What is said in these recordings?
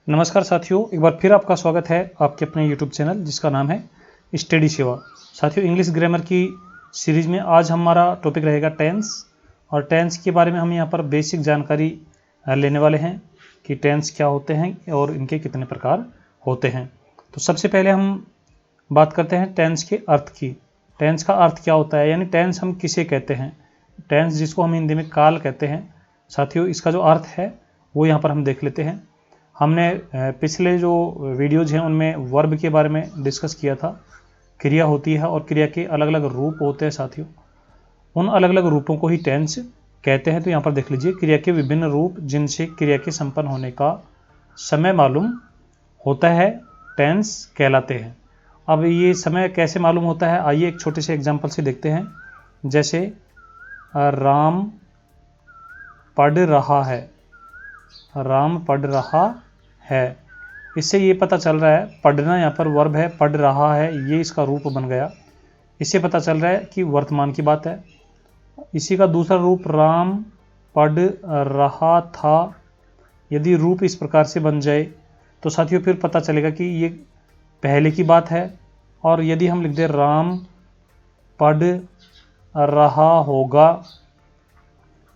नमस्कार साथियों, एक बार फिर आपका स्वागत है आपके अपने YouTube चैनल जिसका नाम है स्टडी सेवा। साथियों, इंग्लिश ग्रामर की सीरीज़ में आज हमारा टॉपिक रहेगा टेंस। और टेंस के बारे में हम यहाँ पर बेसिक जानकारी लेने वाले हैं कि टेंस क्या होते हैं और इनके कितने प्रकार होते हैं। तो सबसे पहले हम बात करते हैं टेंस के अर्थ की। टेंस का अर्थ क्या होता है, यानी टेंस हम किसे कहते हैं। टेंस जिसको हम हिंदी में काल कहते हैं। साथियों, इसका जो अर्थ है वो यहाँ पर हम देख लेते हैं। हमने पिछले जो वीडियोज़ हैं उनमें वर्ब के बारे में डिस्कस किया था। क्रिया होती है और क्रिया के अलग अलग रूप होते हैं साथियों। उन अलग अलग रूपों को ही टेंस कहते हैं। तो यहाँ पर देख लीजिए, क्रिया के विभिन्न रूप जिनसे क्रिया के संपन्न होने का समय मालूम होता है टेंस कहलाते हैं। अब ये समय कैसे मालूम होता है, आइए एक छोटे से एग्जाम्पल से देखते हैं। जैसे राम पढ़ रहा है, राम पढ़ रहा है, इससे ये पता चल रहा है, पढ़ना यहाँ पर वर्ब है, पढ़ रहा है ये इसका रूप बन गया। इससे पता चल रहा है कि वर्तमान की बात है। इसी का दूसरा रूप राम पढ़ रहा था। यदि रूप इस प्रकार से बन जाए तो साथियों फिर पता चलेगा कि ये पहले की बात है। और यदि हम लिख दें राम पढ़ रहा होगा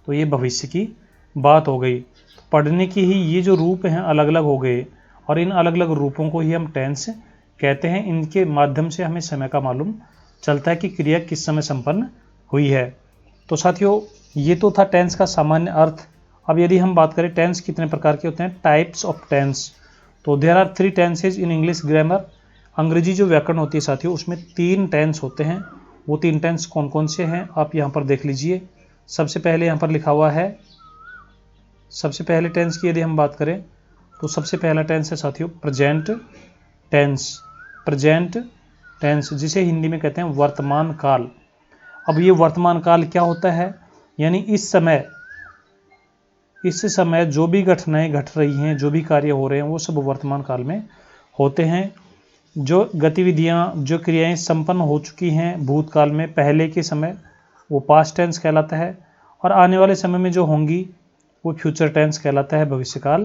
तो ये भविष्य की बात हो गई। पढ़ने की ही ये जो रूप हैं अलग अलग हो गए और इन अलग अलग रूपों को ही हम टेंस कहते हैं। इनके माध्यम से हमें समय का मालूम चलता है कि क्रिया किस समय संपन्न हुई है। तो साथियों, ये तो था टेंस का सामान्य अर्थ। अब यदि हम बात करें टेंस कितने प्रकार के होते हैं, टाइप्स ऑफ टेंस, तो there are 3 tenses in English grammar. अंग्रेजी जो व्याकरण होती है साथियों उसमें 3 टेंस होते हैं। वो 3 टेंस कौन कौन से हैं आप यहाँ पर देख लीजिए। सबसे पहले यहाँ पर लिखा हुआ है, सबसे पहले टेंस की यदि हम बात करें तो सबसे पहला टेंस है साथियों प्रेजेंट टेंस। प्रेजेंट टेंस जिसे हिंदी में कहते हैं वर्तमान काल। अब ये वर्तमान काल क्या होता है, यानी इस समय जो भी घटनाएं घट रही हैं, जो भी कार्य हो रहे हैं वो सब वर्तमान काल में होते हैं। जो गतिविधियां, जो क्रियाएं संपन्न हो चुकी हैं भूतकाल में, पहले के समय, वो पास्ट टेंस कहलाता है। और आने वाले समय में जो होंगी वो फ्यूचर टेंस कहलाता है, भविष्यकाल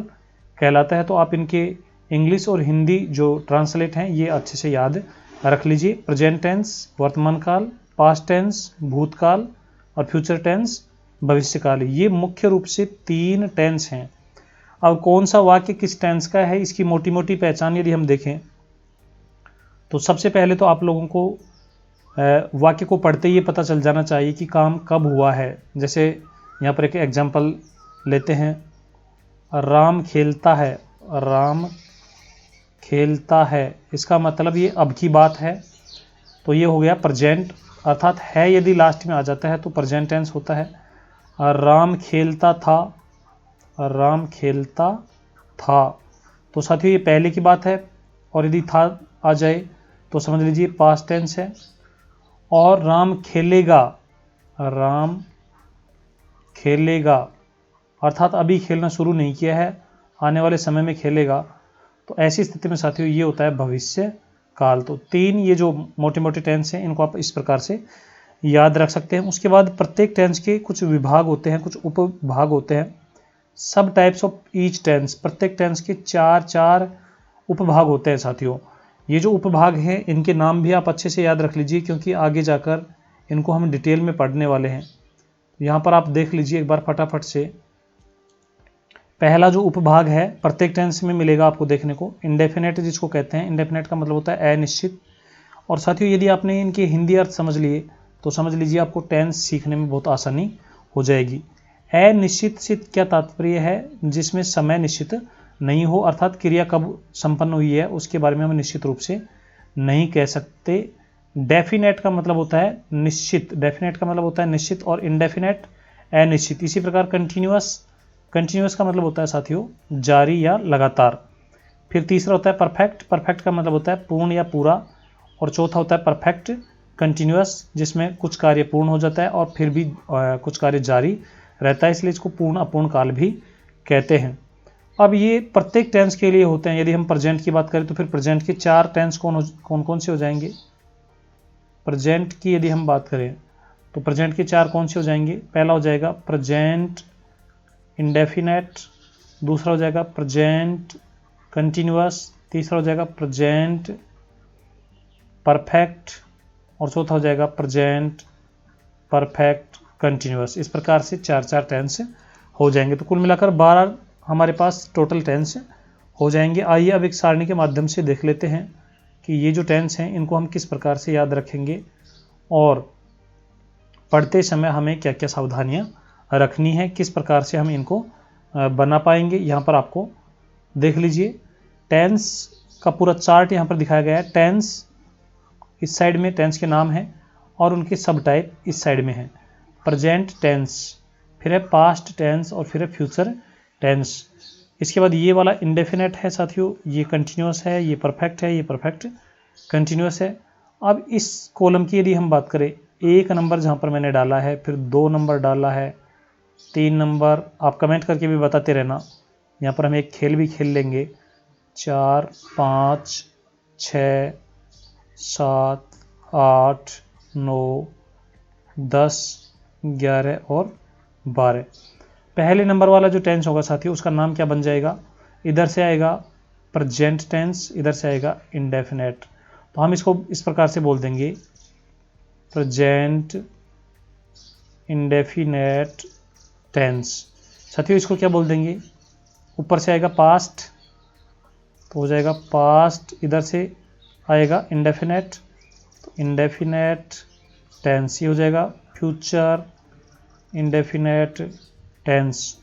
कहलाता है। तो आप इनके इंग्लिश और हिंदी जो ट्रांसलेट हैं ये अच्छे से याद रख लीजिए। प्रेजेंट टेंस वर्तमान काल, पास्ट टेंस भूतकाल और फ्यूचर टेंस भविष्यकाल। ये मुख्य रूप से 3 टेंस हैं। अब कौन सा वाक्य किस टेंस का है, इसकी मोटी मोटी पहचान यदि हम देखें तो सबसे पहले तो आप लोगों को वाक्य को पढ़ते ही पता चल जाना चाहिए कि काम कब हुआ है। जैसे यहाँ पर एक एग्जाम्पल लेते हैं, राम खेलता है, राम खेलता है, इसका मतलब ये अब की बात है। तो ये हो गया प्रेजेंट, अर्थात है यदि लास्ट में आ जाता है तो प्रेजेंट टेंस होता है। राम खेलता था, राम खेलता था, तो साथियों ये पहले की बात है। और यदि था आ जाए तो समझ लीजिए पास्ट टेंस है। और राम खेलेगा, राम खेलेगा, अर्थात अभी खेलना शुरू नहीं किया है, आने वाले समय में खेलेगा। तो ऐसी स्थिति में साथियों ये होता है भविष्य काल। तो 3 ये जो मोटे मोटे टेंस हैं इनको आप इस प्रकार से याद रख सकते हैं। उसके बाद प्रत्येक टेंस के कुछ विभाग होते हैं, कुछ उपभाग होते हैं। सब टाइप्स ऑफ ईच टेंस, प्रत्येक टेंस के 4 उपभाग होते हैं साथियों। ये जो उपभाग हैं इनके नाम भी आप अच्छे से याद रख लीजिए, क्योंकि आगे जाकर इनको हम डिटेल में पढ़ने वाले हैं। यहाँ पर आप देख लीजिए एक बार फटाफट से। पहला जो उपभाग है प्रत्येक टेंस में मिलेगा आपको देखने को, इंडेफिनेट जिसको कहते हैं। इंडेफिनेट का मतलब होता है अनिश्चित। और साथियों यदि आपने इनके हिंदी अर्थ समझ लिए तो समझ लीजिए आपको टेंस सीखने में बहुत आसानी हो जाएगी। अनिश्चित से क्या तात्पर्य है, जिसमें समय निश्चित नहीं हो, अर्थात क्रिया कब संपन्न हुई है उसके बारे में हम निश्चित रूप से नहीं कह सकते। डेफिनेट का मतलब होता है निश्चित, डेफिनेट का मतलब होता है निश्चित, और इंडेफिनेट अनिश्चित। इसी प्रकार कंटिन्यूअस, कंटिन्यूअस का मतलब होता है साथियों जारी या लगातार। फिर तीसरा होता है परफेक्ट, परफेक्ट का मतलब होता है पूर्ण या पूरा। और चौथा होता है परफेक्ट कंटिन्यूअस, जिसमें कुछ कार्य पूर्ण हो जाता है और फिर भी कुछ कार्य जारी रहता है, इसलिए इसको पूर्ण अपूर्ण काल भी कहते हैं। अब ये प्रत्येक टेंस के लिए होते हैं। यदि हम प्रेजेंट की बात करें तो फिर प्रेजेंट के 4 टेंस कौन कौन से हो जाएंगे। प्रेजेंट की यदि हम बात करें तो प्रेजेंट के 4 कौन से हो जाएंगे। पहला हो जाएगा प्रेजेंट इंडेफिनेट, दूसरा हो जाएगा प्रेजेंट कंटिन्यूअस, तीसरा हो जाएगा प्रेजेंट परफेक्ट, और चौथा हो जाएगा प्रेजेंट परफेक्ट कंटिन्यूअस। इस प्रकार से 4 टेंस हो जाएंगे। तो कुल मिलाकर 12 हमारे पास टोटल टेंस हो जाएंगे। आइए अब एक सारणी के माध्यम से देख लेते हैं कि ये जो टेंस हैं इनको हम किस प्रकार से याद रखेंगे और पढ़ते समय हमें क्या क्या सावधानियां रखनी है, किस प्रकार से हम इनको बना पाएंगे। यहाँ पर आपको देख लीजिए, टेंस का पूरा चार्ट यहाँ पर दिखाया गया है। टेंस इस साइड में टेंस के नाम हैं और उनके सब टाइप इस साइड में हैं। प्रेजेंट टेंस, फिर है पास्ट टेंस और फिर है फ्यूचर टेंस। इसके बाद ये वाला इंडेफिनेट है साथियों, ये कंटिन्यूअस है, ये परफेक्ट है, ये परफेक्ट कंटिन्यूअस है। अब इस कॉलम की यदि हम बात करें, 1 नंबर जहाँ पर मैंने डाला है, फिर 2 नंबर डाला है, 3 नंबर, आप कमेंट करके भी बताते रहना। यहाँ पर हम एक खेल भी खेल लेंगे, 4, 5, 6, 7, 8, 9, 10, 11 और 12। पहले नंबर वाला जो टेंस होगा साथियों उसका नाम क्या बन जाएगा, इधर से आएगा प्रेजेंट टेंस, इधर से आएगा इंडेफिनेट। तो हम इसको इस प्रकार से बोल देंगे, प्रेजेंट इंडेफिनेट टेंस। साथियों इसको क्या बोल देंगे, ऊपर से आएगा पास्ट, तो हो जाएगा पास्ट, इधर से आएगा इंडेफिनेट, तो इंडेफिनेट टेंस। ये हो जाएगा फ्यूचर इंडेफिनेट टेंस।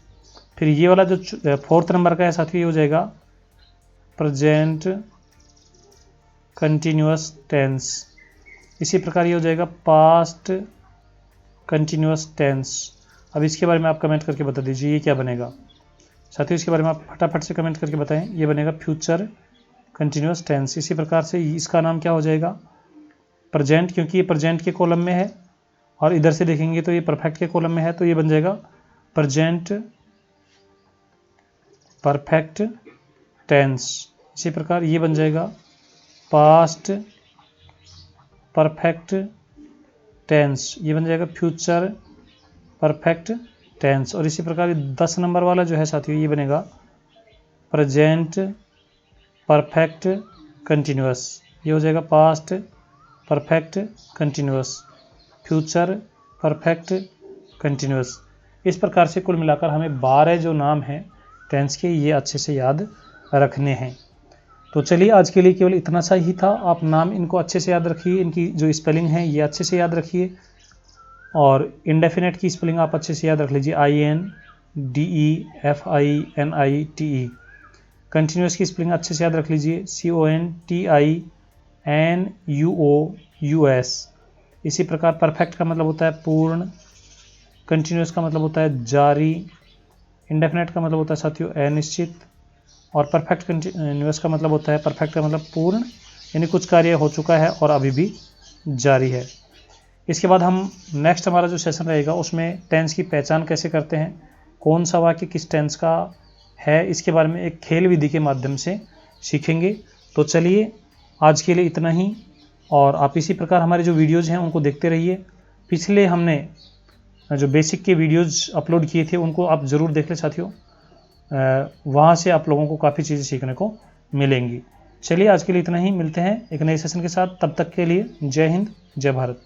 फिर ये वाला जो 4th नंबर का है साथियों, ये हो जाएगा प्रेजेंट कंटिन्यूअस टेंस। इसी प्रकार ये हो जाएगा पास्ट कंटिन्यूअस टेंस। अब इसके बारे में आप कमेंट करके बता दीजिए ये क्या बनेगा साथियों, इसके बारे में आप फटाफट से कमेंट करके बताएं। ये बनेगा फ्यूचर कंटिन्यूअस टेंस। इसी प्रकार से इसका नाम क्या हो जाएगा, प्रेजेंट, क्योंकि ये प्रेजेंट के कॉलम में है, और इधर से देखेंगे तो ये परफेक्ट के कॉलम में है, तो ये बन जाएगा प्रेजेंट परफेक्ट टेंस। इसी प्रकार ये बन जाएगा पास्ट परफेक्ट टेंस, ये बन जाएगा फ्यूचर परफेक्ट टेंस। और इसी प्रकार 10 नंबर वाला जो है साथियों ये बनेगा प्रेजेंट परफेक्ट कंटिन्यूअस। ये हो जाएगा past perfect continuous, future perfect continuous. इस प्रकार से कुल मिलाकर हमें 12 जो नाम हैं टेंस के, ये अच्छे से याद रखने हैं। तो चलिए आज के लिए केवल इतना सा ही था। आप नाम इनको अच्छे से याद रखिए, इनकी जो स्पेलिंग है ये अच्छे से याद रखिए, और इंडेफिनेट की स्पेलिंग आप अच्छे से याद रख लीजिए, INDEFINITE। कंटिन्यूअस की स्पेलिंग अच्छे से याद रख लीजिए, CONTINUOUS। इसी प्रकार परफेक्ट का मतलब होता है पूर्ण, कंटिन्यूअस का मतलब होता है जारी, इंडेफिनेट का मतलब होता है साथियों अनिश्चित, और परफेक्ट कंटिन्यूअस का मतलब होता है, परफेक्ट का मतलब पूर्ण, यानी कुछ कार्य हो चुका है और अभी भी जारी है। इसके बाद हम नेक्स्ट हमारा जो सेशन रहेगा उसमें टेंस की पहचान कैसे करते हैं, कौन सा वाक्य किस टेंस का है, इसके बारे में एक खेल विधि के माध्यम से सीखेंगे। तो चलिए आज के लिए इतना ही, और आप इसी प्रकार हमारे जो वीडियोज़ हैं उनको देखते रहिए। पिछले हमने जो बेसिक के वीडियोज़ अपलोड किए थे उनको आप ज़रूर देख लें साथियों, वहाँ से आप लोगों को काफ़ी चीज़ें सीखने को मिलेंगी। चलिए आज के लिए इतना ही, मिलते हैं एक नए सेशन के साथ, तब तक के लिए जय हिंद जय भारत।